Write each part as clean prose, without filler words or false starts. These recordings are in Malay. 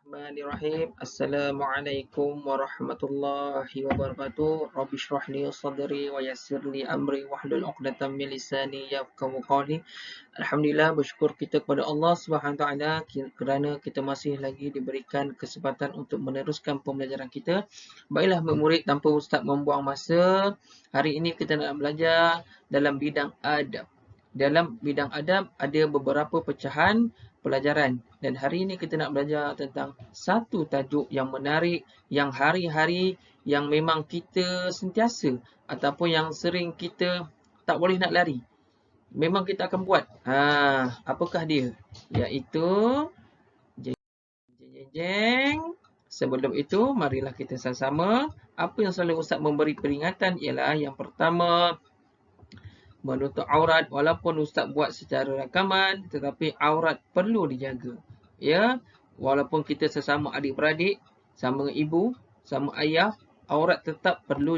Bismillahirrahmanirrahim. Assalamualaikum warahmatullahi wabarakatuh. Rabbi shrah li sadri wa yassir li amri wahlul 'uqdatam min lisani yafqahu qawli. Alhamdulillah, bersyukur kita kepada Allah Subhanahu Wa Taala kerana kita masih lagi diberikan kesempatan untuk meneruskan pembelajaran kita. Baiklah murid, tanpa ustaz membuang masa, hari ini kita nak belajar dalam bidang adab. Dalam bidang adab ada beberapa pecahan pelajaran dan hari ini kita nak belajar tentang satu tajuk yang menarik, yang hari-hari yang memang kita sentiasa ataupun yang sering kita tak boleh nak lari. Memang kita akan buat. Apakah dia? Iaitu jeng. Sebelum itu, marilah kita sama-sama. Apa yang selalu Ustaz memberi peringatan ialah yang pertama, menutup aurat. Walaupun Ustaz buat secara rakaman, tetapi aurat perlu dijaga. Ya, walaupun kita sesama adik-beradik, sama ibu, sama ayah, aurat tetap perlu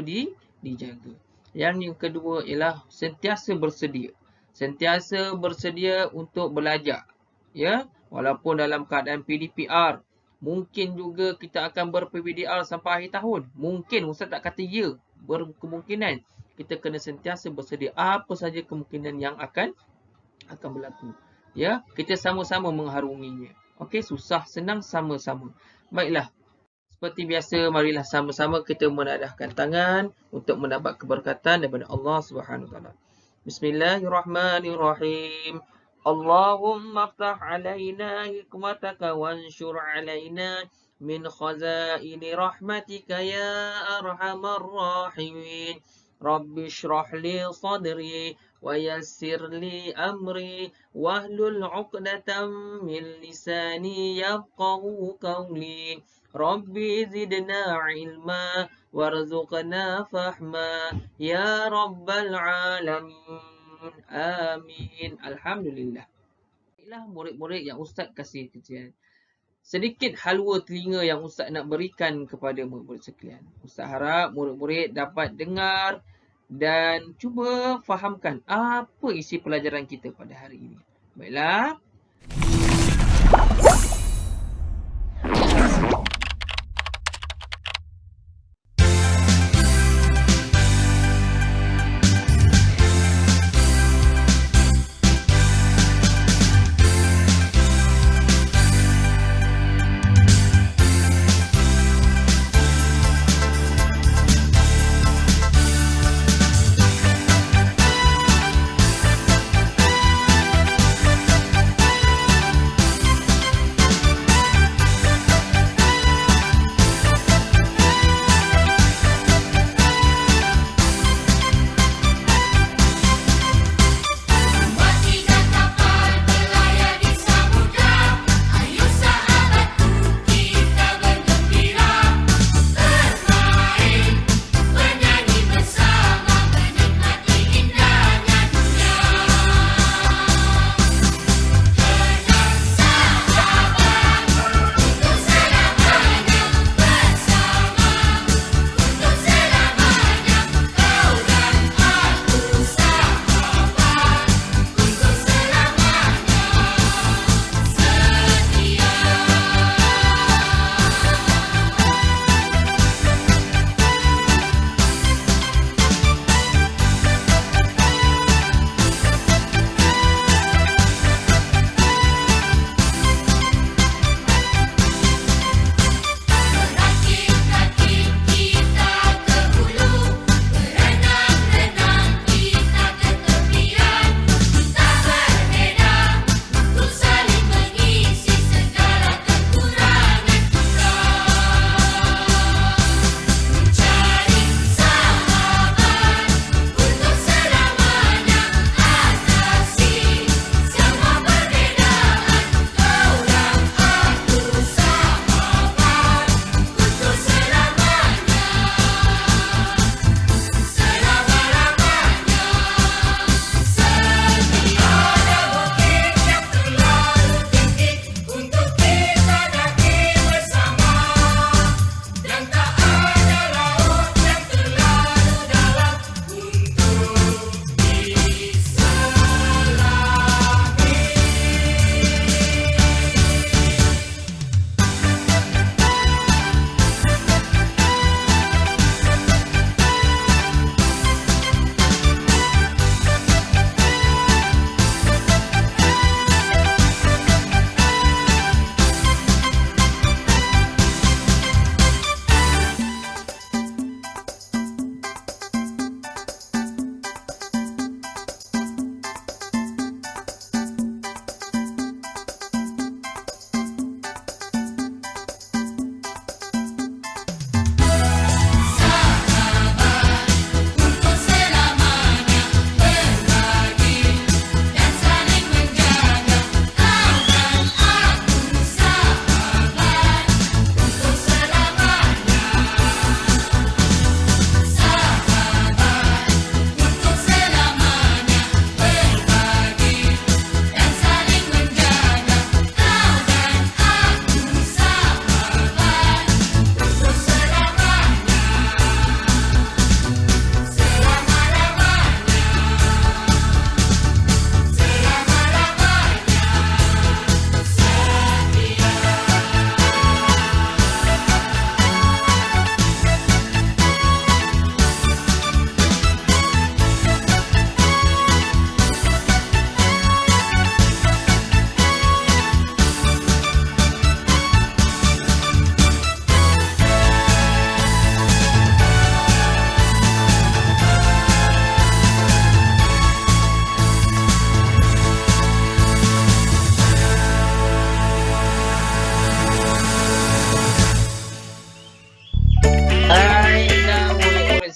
dijaga. Yang kedua ialah sentiasa bersedia. Sentiasa bersedia untuk belajar. Ya, walaupun dalam keadaan PDPR, mungkin juga kita akan ber-PDPR sampai akhir tahun. Mungkin Ustaz tak kata ya, berkemungkinan kita kena sentiasa bersedia apa saja kemungkinan yang akan berlaku. Ya, kita sama-sama mengharunginya. Okey, susah senang sama-sama. Baiklah. Seperti biasa, marilah sama-sama kita menadahkan tangan untuk mendapat keberkatan daripada Allah Subhanahu Wa Taala. Bismillahirrahmanirrahim. Allahumma aftah alaina hikmataka wanshur alaina min khazaini rahmatika ya arhamar rahimin. Rabbi shrah li sadri wa yassir li amri wahlul 'uqdatam min lisani yafqahu qawli. Rabbi zidna ilma warzuqna fahma ya rabbal alamin. Amin. Alhamdulillah. Baiklah murid-murid yang Ustaz kasih kecilan. Sedikit halwa telinga yang Ustaz nak berikan kepada murid-murid sekalian. Ustaz harap murid-murid dapat dengar dan cuba fahamkan apa isi pelajaran kita pada hari ini. Baiklah.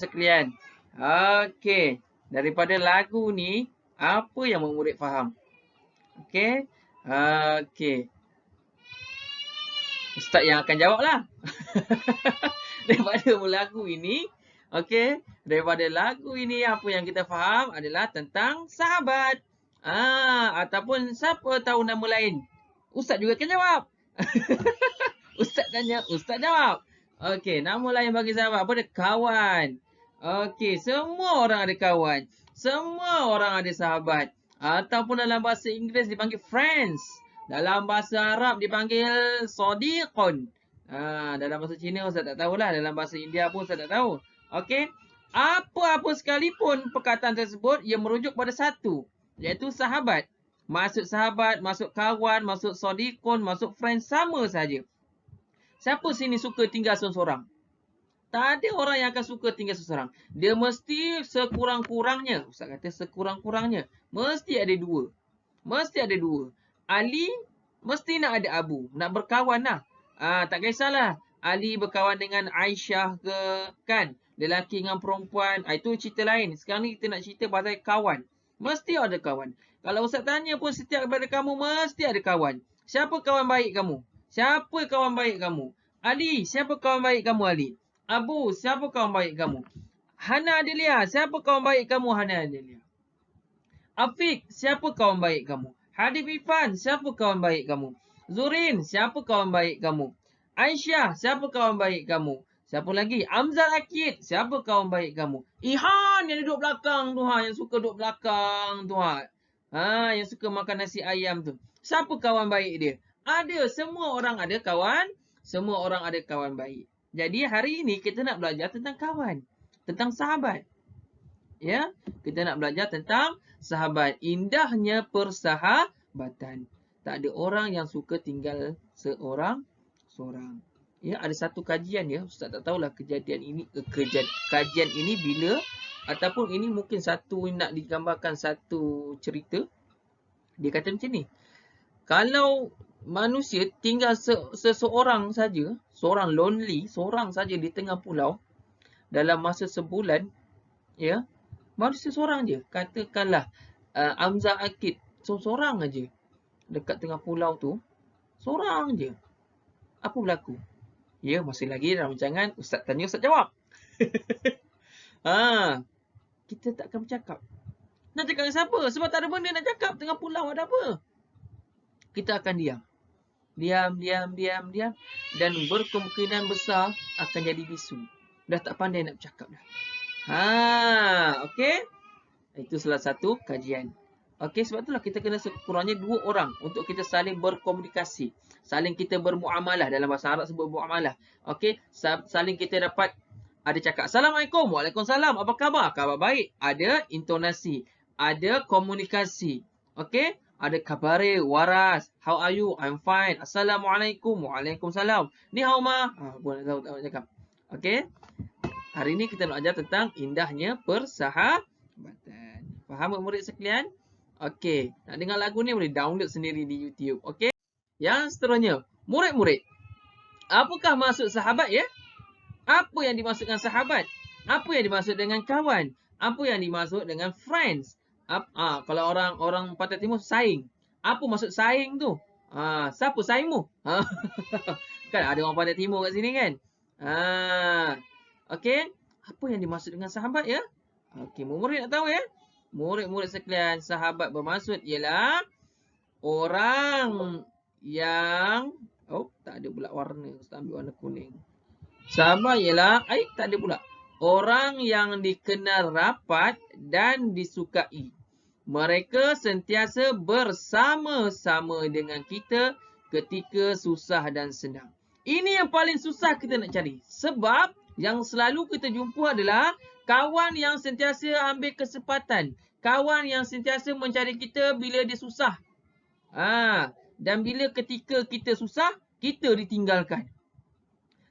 sekalian. Okey. Daripada lagu ni, apa yang murid faham? Okey. Okey. Ustaz yang akan jawab lah. Daripada lagu ini, okey. Daripada lagu ini, apa yang kita faham adalah tentang sahabat. Ataupun siapa tahu nama lain. Ustaz juga akan jawab. Ustaz tanya, Ustaz jawab. Okey, nama lain bagi sahabat apa dia? Kawan. Okey, semua orang ada kawan. Semua orang ada sahabat. Ataupun dalam bahasa Inggeris dipanggil friends. Dalam bahasa Arab dipanggil sadiqun. Dalam bahasa Cina Ustaz tak tahulah. Dalam bahasa India pun Ustaz tak tahu. Okey. Apa-apa sekalipun perkataan tersebut ia merujuk pada satu, iaitu sahabat. Maksud sahabat, maksud kawan, maksud sadiqun, maksud friends sama saja. Siapa sini suka tinggal seorang-seorang? Tak ada orang yang akan suka tinggal seorang. Dia mesti sekurang-kurangnya, Ustaz kata sekurang-kurangnya, mesti ada dua. Mesti ada dua. Ali mesti nak ada Abu, nak berkawan lah. Tak kisahlah Ali berkawan dengan Aisyah ke, kan? Lelaki dengan perempuan, itu cerita lain. Sekarang ni kita nak cerita pasal kawan. Mesti ada kawan. Kalau Ustaz tanya pun setiap daripada kamu mesti ada kawan. Siapa kawan baik kamu? Siapa kawan baik kamu? Ali, siapa kawan baik kamu Ali? Abu, siapa kawan baik kamu? Hana Adelia, siapa kawan baik kamu Hana Adelia? Afiq, siapa kawan baik kamu? Hadif Ifan, siapa kawan baik kamu? Zurin, siapa kawan baik kamu? Aisyah, siapa kawan baik kamu? Siapa lagi? Amzal Akid, siapa kawan baik kamu? Ihan yang duduk belakang tu yang suka duduk belakang tu yang suka makan nasi ayam tu. Siapa kawan baik dia? Ada, semua orang ada kawan, semua orang ada kawan baik. Jadi hari ini kita nak belajar tentang kawan, tentang sahabat. Ya, kita nak belajar tentang sahabat. Indahnya persahabatan. Tak ada orang yang suka tinggal seorang-seorang. Ya, ada satu kajian ya, Ustaz tak tahulah kajian ini bila ataupun ini mungkin satu nak digambarkan satu cerita. Dia kata macam ni. Kalau manusia tinggal seseorang saja, seorang lonely, seorang saja di tengah pulau dalam masa sebulan, ya, manusia seorang je. Katakanlah Amzal Akid seorang aja dekat tengah pulau tu, seorang je. Apa berlaku? Ya, masih lagi dalam rancangan Ustaz tanya, Ustaz jawab. Kita tak akan bercakap. Nak cakap dengan siapa? Sebab tak ada benda nak cakap. Tengah pulau ada apa? Kita akan diam. Diam. Dan berkemungkinan besar akan jadi bisu. Dah tak pandai nak bercakap dah. Okey. Itu salah satu kajian. Okey, sebab itulah kita kena sekurangnya 2 orang untuk kita saling berkomunikasi. Saling kita bermuamalah. Dalam bahasa Arab sebut muamalah. Okey, saling kita dapat ada cakap Assalamualaikum, Waalaikumsalam, apa khabar? Khabar baik. Ada intonasi, ada komunikasi. Okey, ada khabari, waras, how are you? I'm fine. Assalamualaikum, Waalaikumsalam. Ni hao ma? Boleh tahu tak cakap. Okey. Hari ini kita nak ajar tentang indahnya persahabatan. Faham murid sekalian? Okey, nak dengar lagu ni boleh download sendiri di YouTube. Okey. Yang seterusnya, murid-murid. Apakah maksud sahabat ya? Apa yang dimaksudkan sahabat? Apa yang dimaksud dengan kawan? Apa yang dimaksud dengan friends? Kalau orang Pantai Timur saing. Apa maksud saing tu? Siapa saingmu? Kan ada orang Pantai Timur kat sini kan? Okey. Apa yang dimaksud dengan sahabat ya? Okey, murid nak tahu ya? Murid-murid sekalian, sahabat bermaksud ialah orang yang tak ada pula warna. Ustaz ambil warna kuning. Sahabat ialah tak ada pula. Orang yang dikenal rapat dan disukai. Mereka sentiasa bersama-sama dengan kita ketika susah dan senang. Ini yang paling susah kita nak cari. Sebab yang selalu kita jumpa adalah kawan yang sentiasa ambil kesempatan. Kawan yang sentiasa mencari kita bila dia susah. Dan bila ketika kita susah, kita ditinggalkan.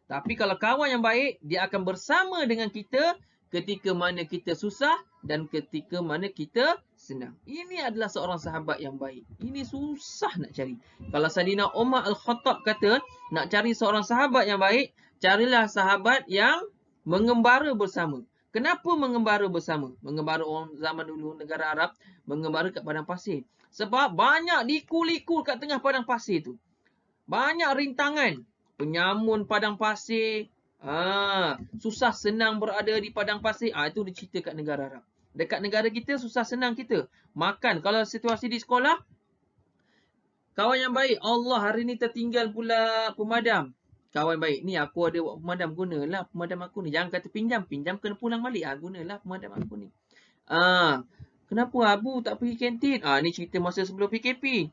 Tapi kalau kawan yang baik, dia akan bersama dengan kita ketika mana kita susah dan ketika mana kita senang. Ini adalah seorang sahabat yang baik. Ini susah nak cari. Kalau Sayyidina Umar Al-Khattab kata, nak cari seorang sahabat yang baik, carilah sahabat yang mengembara bersama. Kenapa mengembara bersama? Mengembara orang zaman dulu negara Arab, mengembara kat padang pasir. Sebab banyak liku-liku kat tengah padang pasir tu. Banyak rintangan. Penyamun padang pasir. Susah senang berada di padang pasir. Itu dicerita kat negara Arab. Dekat negara kita, susah senang kita. Makan. Kalau situasi di sekolah, kawan yang baik, Allah hari ni tertinggal pula pemadam. Kawan baik, ni aku ada buat pemadam, gunalah pemadam aku ni. Jangan kata pinjam, pinjam kena pulang balik. Gunalah pemadam aku ni. Kenapa Abu tak pergi kantin? Ni cerita masa sebelum PKP.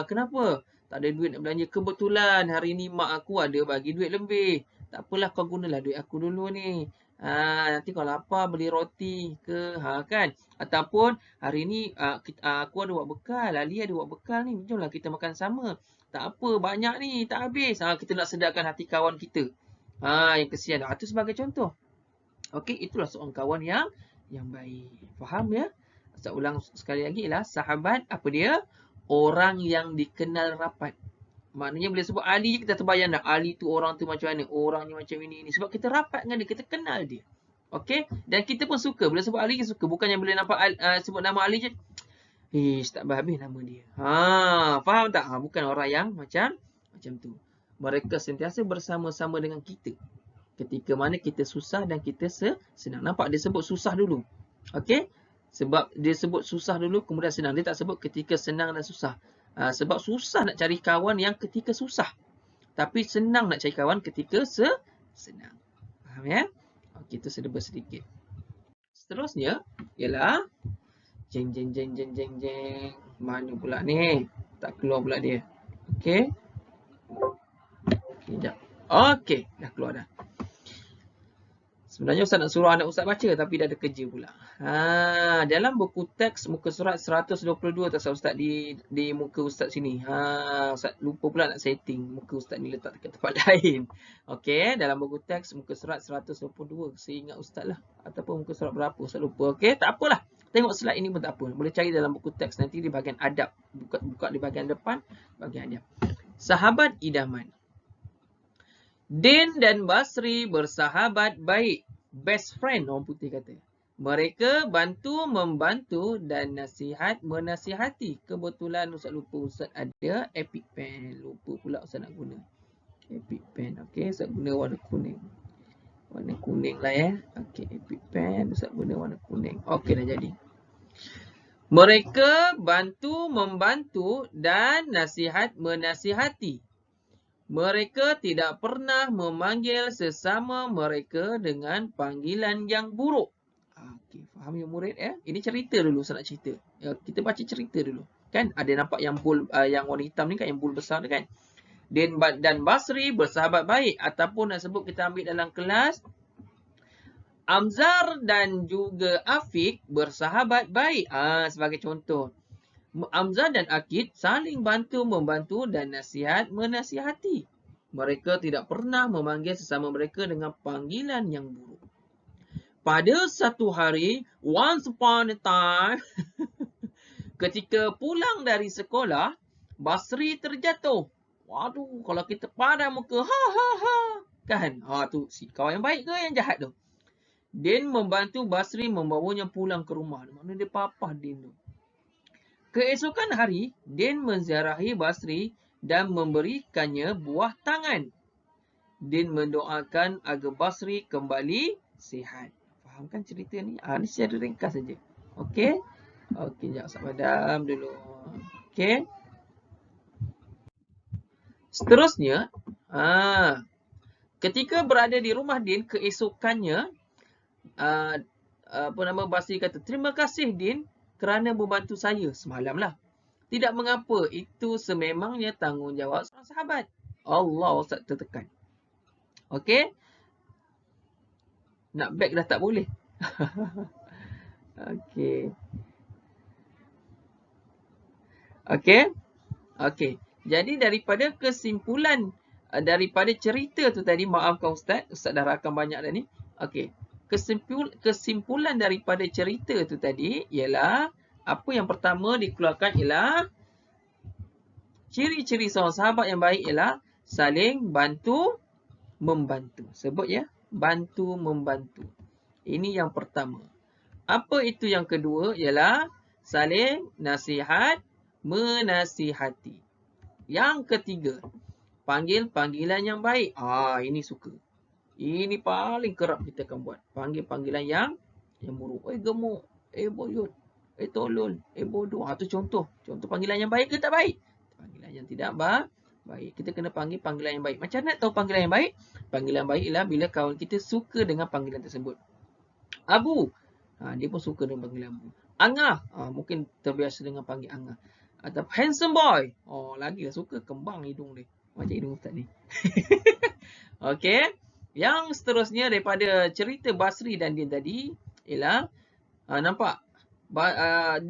Kenapa? Tak ada duit nak belanja. Kebetulan hari ni mak aku ada bagi duit lebih. Tak apalah, kau gunalah duit aku dulu ni. Nanti kalau lapar beli roti ke, kan? Ataupun hari ni aku ada buat bekal, Ali ada buat bekal ni. Jomlah kita makan sama. Tak apa, banyak ni, tak habis. Kita nak sedarkan hati kawan kita. Yang kesian. Itu sebagai contoh. Okey, itulah seorang kawan yang baik. Faham ya? Saya ulang sekali lagi lah. Sahabat, apa dia? Orang yang dikenal rapat. Maknanya bila sebut Ali, kita terbayang dah. Ali tu orang tu macam mana? Orang ni macam ini. Sebab kita rapat dengan dia. Kita kenal dia. Okey? Dan kita pun suka. Bila sebut Ali, kita suka. Bukannya bila nampak sebut nama Ali je. Tak habis nama dia. Faham tak? Bukan orang yang macam tu. Mereka sentiasa bersama-sama dengan kita. Ketika mana kita susah dan kita senang. Nampak dia sebut susah dulu. Okey? Sebab dia sebut susah dulu, kemudian senang. Dia tak sebut ketika senang dan susah. Sebab susah nak cari kawan yang ketika susah. Tapi senang nak cari kawan ketika senang. Faham ya? Okey, itu sedebus sedikit. Seterusnya ialah jeng. Mana pula ni? Tak keluar pula dia. Okey. Sekejap. Okey, dah keluar dah. Sebenarnya Ustaz nak suruh anak Ustaz baca, tapi dah ada kerja pula. Dalam buku teks muka surat 122 tak Ustaz di muka Ustaz sini. Ustaz lupa pula nak setting muka Ustaz ni letak dekat tempat lain. Okey, dalam buku teks muka surat 122. Saya ingat Ustaz lah. Ataupun muka surat berapa, Ustaz lupa. Okey, tak apalah. Tengok slide ini pun tak apa. Boleh cari dalam buku teks nanti di bahagian adab. Buka di bahagian depan, bahagian adab. Sahabat idaman. Din dan Basri bersahabat baik. Best friend, orang putih kata. Mereka bantu-membantu dan menasihati. Kebetulan Ustaz lupa Ustaz ada Epic Pen. Lupa pula Ustaz nak guna Epic Pen. Okey, Ustaz guna warna kuning. Warna kuning lah ya. Okey, Epic Pen. Ustaz guna warna kuning. Okey, dah jadi. Mereka bantu-membantu dan menasihati. Mereka tidak pernah memanggil sesama mereka dengan panggilan yang buruk. Okey, faham ya murid ya? Ini cerita dulu, saya nak cerita. Kita baca cerita dulu. Kan ada nampak yang bold, yang warna hitam ni kan, yang bold besar tu kan. Din dan Basri bersahabat baik. Ataupun nak sebut kita ambil dalam kelas, Amzar dan juga Afiq bersahabat baik. Sebagai contoh. Amzar dan Akid saling bantu-membantu dan menasihati. Mereka tidak pernah memanggil sesama mereka dengan panggilan yang buruk. Pada satu hari, once upon a time, ketika pulang dari sekolah, Basri terjatuh. Waduh, kalau kita padam muka, kan? Tu si kawan yang baik ke yang jahat tu? Din membantu Basri membawanya pulang ke rumah. Mana dia papah Din tu? Keesokan hari, Din menziarahi Basri dan memberikannya buah tangan. Din mendoakan agar Basri kembali sihat. Faham kan cerita ni? Ni secara ringkas saja. Okey? Okey, sekejap Ustaz padam dulu. Okey? Seterusnya, ketika berada di rumah Din, keesokannya, Basri kata, terima kasih Din kerana membantu saya semalam lah. Tidak mengapa, itu sememangnya tanggungjawab seorang sahabat. Allah, Ustaz tertekan. Okey? Nak back dah tak boleh. Okey. Okey? Okey. Jadi daripada kesimpulan, daripada cerita tu tadi, maafkan Ustaz dah rakam banyak dah ni. Okey. Kesimpulan daripada cerita tu tadi ialah, apa yang pertama dikeluarkan ialah ciri-ciri seorang sahabat yang baik ialah saling bantu-membantu. Sebut ya, bantu-membantu. Ini yang pertama. Apa itu yang kedua? Ialah saling nasihat, menasihati. Yang ketiga, panggil panggilan yang baik. Ini suka. Ini paling kerap kita akan buat. Panggil panggilan yang buruk. Gemuk. Boyot. Tolol. Bodoh. Itu contoh. Contoh panggilan yang baik ke tak baik? Panggilan yang tidak baik. Kita kena panggil panggilan yang baik. Macam mana tahu panggilan yang baik? Panggilan baik ialah bila kawan kita suka dengan panggilan tersebut. Abu. Dia pun suka dengan panggilan Abu. Angah. Mungkin terbiasa dengan panggil Angah. Atau handsome boy. Lagilah suka kembang hidung dia. Macam hidung Ustaz ni. Okey. Yang seterusnya daripada cerita Basri dan Din tadi ialah nampak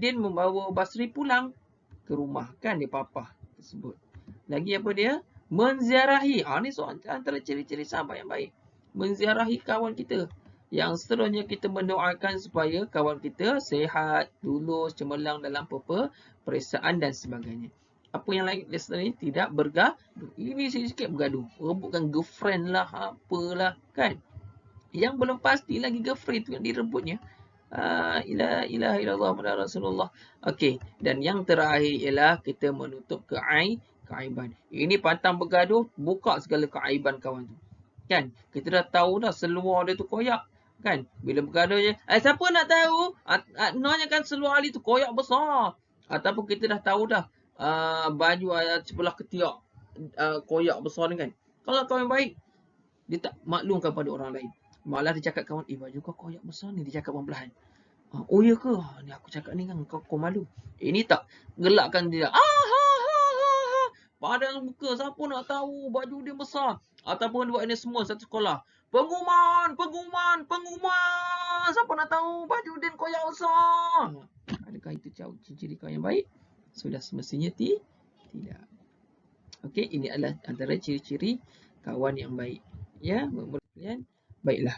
Din membawa Basri pulang ke rumah kan dia papa tersebut. Lagi apa dia? Menziarahi. Ni soal antara ciri-ciri sahabat yang baik. Menziarahi kawan kita. Yang seterusnya kita mendoakan supaya kawan kita sihat, lulus, cemerlang dalam peperiksaan dan sebagainya. Apa yang lain ni tidak bergaduh. Ini sikit bergaduh. Rebutkan girlfriend lah, apalah kan. Yang belum pasti lagi girlfriend tu yang direbutnya. Ilaha illallah Muhammad Rasulullah. Okey, dan yang terakhir ialah kita menutup keaiban. Ini pantang bergaduh, buka segala keaiban kawan tu. Kan? Kita dah tahu dah seluar dia tu koyak. Kan? Bila bergaduh je, siapa nak tahu? Nanya kan seluar Ali tu koyak besar. Ataupun kita dah tahu dah baju sebelah ketiak koyak besar ni kan. Kalau kawan baik, dia tak maklumkan pada orang lain. Malah dia cakap kawan, baju kau koyak besar ni. Dia cakap perlahan. Oh ya ke? Ni aku cakap ni kan kau malu. Ini tak gelakkan dia. Padahal muka siapa nak tahu baju dia besar. Ataupun buat ini semua satu sekolah. Pengumuman. Siapa nak tahu baju dia koyak besar. Adakah itu ciri kawan yang baik? Sudah semestinya tidak. Okey, ini adalah antara ciri-ciri kawan yang baik. Ya, baiklah.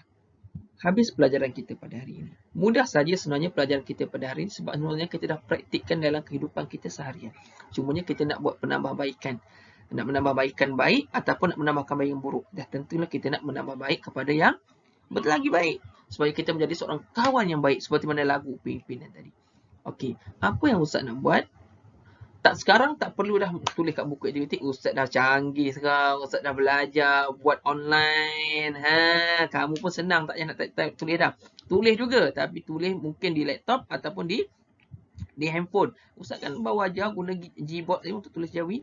Habis pelajaran kita pada hari ini. Mudah saja sebenarnya pelajaran kita pada hari ini sebab sebenarnya kita dah praktikkan dalam kehidupan kita seharian. Cumanya kita nak buat penambahbaikan. Nak menambahbaikan baik ataupun nak menambahkan baik yang buruk. Dah tentulah kita nak menambah baik kepada yang lagi baik. Supaya kita menjadi seorang kawan yang baik seperti mana lagu pimpinan tadi. Okey, apa yang Ustaz nak buat? Tak sekarang tak perlu dah tulis kat buku aktiviti. Ustaz dah canggih sekarang. Ustaz dah belajar buat online. Kamu pun senang tak payah nak tulis dah. Tulis juga tapi tulis mungkin di laptop ataupun di handphone. Ustaz kan bawa ajar guna Gboard untuk tulis Jawi.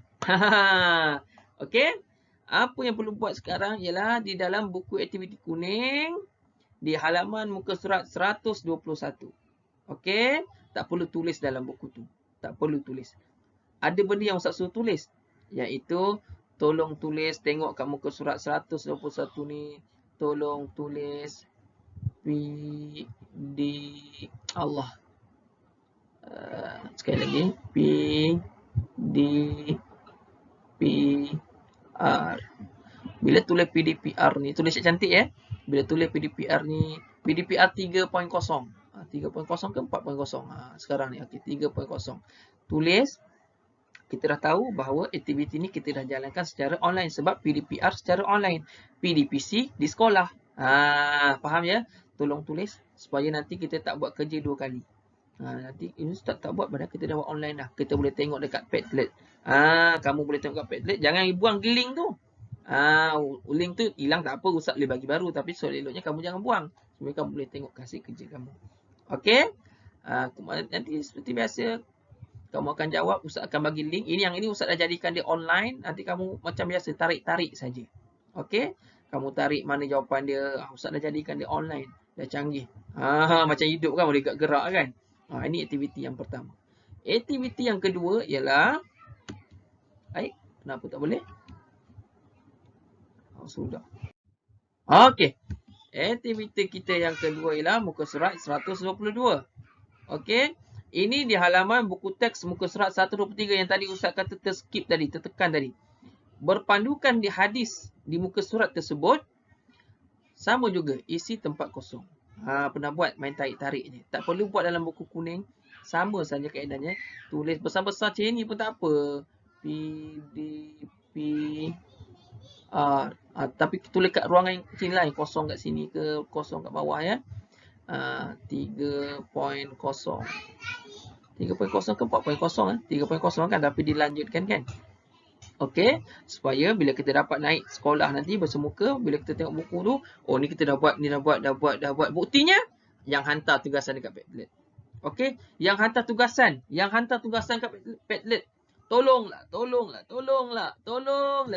Okey. Apa yang perlu buat sekarang ialah di dalam buku aktiviti kuning di halaman muka surat 121. Okey, tak perlu tulis dalam buku tu. Tak perlu tulis. Ada benda yang Ustaz suruh tulis. Iaitu, tolong tulis, tengok kat muka surat 121 ni. Tolong tulis Allah. Sekali lagi. PDPR. Bila tulis PDPR ni, tulis cantik ya. Bila tulis PDPR ni, PDPR 3.0. 3.0 ke 4.0? Sekarang ni, okey, 3.0. Tulis. Kita dah tahu bahawa aktiviti ni kita dah jalankan secara online sebab PDPR secara online. PDPC di sekolah. Faham ya? Tolong tulis supaya nanti kita tak buat kerja dua kali. Nanti ini tak buat padahal kita dah buat online dah. Kita boleh tengok dekat Padlet. Kamu boleh tengok kat Padlet. Jangan buang link tu. Link tu hilang tak apa. Ustaz boleh bagi baru. Tapi eloknya kamu jangan buang. Supaya kamu boleh tengok hasil kerja kamu. Okey? Nanti seperti biasa. Kamu akan jawab, Ustaz akan bagi link. Ini Ustaz dah jadikan dia online. Nanti kamu macam biasa, tarik-tarik saja. Okey? Kamu tarik mana jawapan dia. Ustaz dah jadikan dia online. Dah canggih. Macam hidup kan, boleh gerak kan. Ini aktiviti yang pertama. Aktiviti yang kedua ialah... kenapa tak boleh? Sudah. Okey. Aktiviti kita yang kedua ialah muka surat 122. Okey? Ini di halaman buku teks muka surat 123 yang tadi Ustaz kata terskip tadi, tertekan tadi. Berpandukan di hadis di muka surat tersebut, sama juga isi tempat kosong. Pernah buat main tarik-tarik je. Tak perlu buat dalam buku kuning. Sama saja kaedahnya. Tulis besar-besar macam ni pun tak apa. Tapi tulis kat ruangan yang kecil lah. Yang kosong kat sini ke kosong kat bawah ya. 3.0. 3.0 ke 4.0 3.0 kan, tapi dilanjutkan kan. Okey, supaya bila kita dapat naik sekolah nanti bersemuka, bila kita tengok buku tu, oh ni kita dah buat, ni dah buat. Buktinya yang hantar tugasan dekat Padlet. Okey, yang hantar tugasan kat Padlet. Tolonglah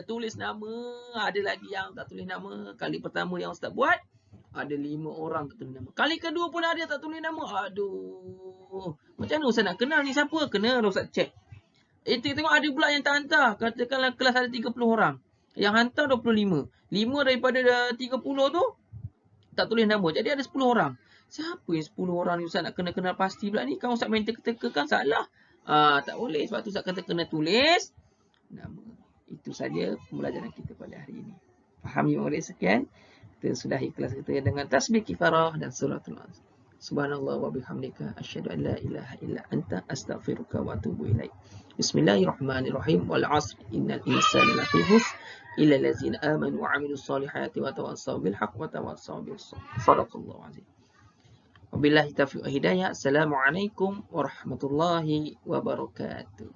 tulis nama. Ada lagi yang tak tulis nama. Kali pertama yang Ustaz buat, ada 5 orang tak tulis nama. Kali kedua pun ada tak tulis nama. Aduh, macam mana Ustaz nak kenal ni siapa? Kena Ustaz check. Itu tengok ada pula yang tak hantar. Katakanlah kelas ada 30 orang. Yang hantar 25. 5 daripada 30 tu tak tulis nama. Jadi ada 10 orang. Siapa yang 10 orang ni Ustaz nak kena-kenal pasti pula ni? Kan Ustaz main teka-teka kan salah. Tak boleh. Sebab tu Ustaz kata kena tulis nama. Itu saja pembelajaran kita pada hari ini. Fahami murid sekian. Kita sudahi kelas kita dengan tasbih kifarah dan suratul Asr. Subhanallah wa bihamdika asyhadu an la ilaha illa anta astaghfiruka wa atubu ilaik. Bismillahirrahmanirrahim. Wal 'asr innal insana lafi khusr illa allazina amanu wa 'amilus solihati wa tawassaw bil haqq wa tawassaw bis sabr. Shadaqallahu azim. Wabillahi taufiq wa hidayah. Assalamualaikum warahmatullahi wabarakatuh.